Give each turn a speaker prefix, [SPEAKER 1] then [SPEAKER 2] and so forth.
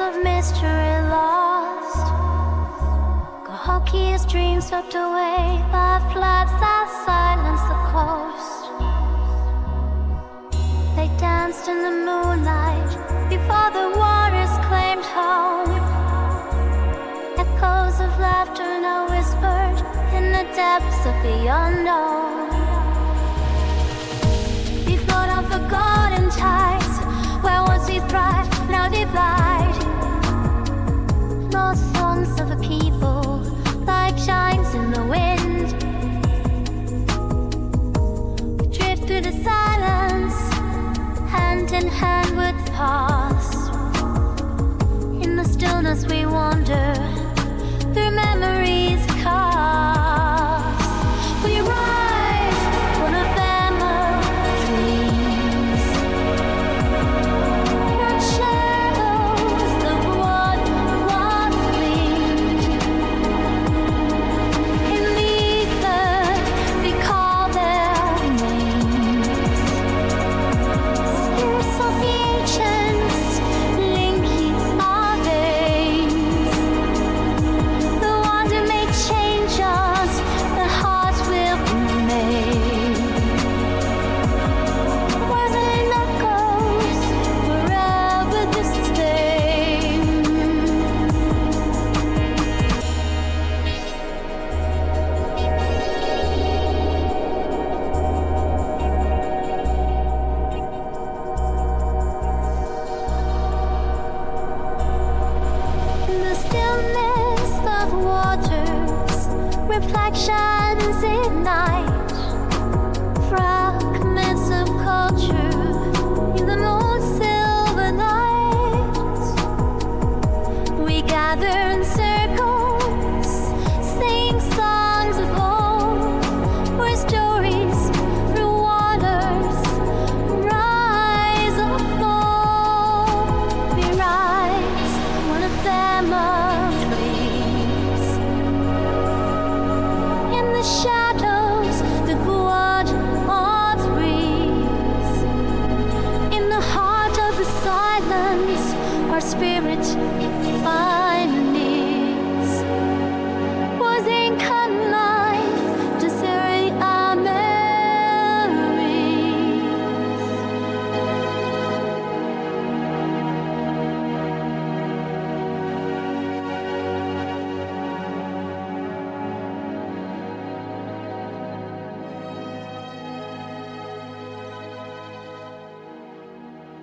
[SPEAKER 1] of mystery lost. Cahoki's dreams swept away by floods that silence the coast. They danced in the moonlight before the waters claimed home. Echoes of laughter now whispered in the depths of the unknown. We float on forgotten tides, where once we thrived, now divide. Lost songs of a people, like chimes in the wind. We drift through the silence, hand in hand with the past. In the stillness we wander, through memories cast. We rise on a family dreams, not shadows of what was gleamed. In the ether we call their names. Spirits of the ancients linking our veins. The wonder may change us, the heart will remain. Words and echoes forever the same. In the stillness of waters, reflections ignite. Fragments of culture in the moon's silver night. We gather in circles, sing songs of old, where stories through waters rise or fall. We rise when a family dreams. In the shadows, the blood of breeze. In the heart of the silence, our spirit finds.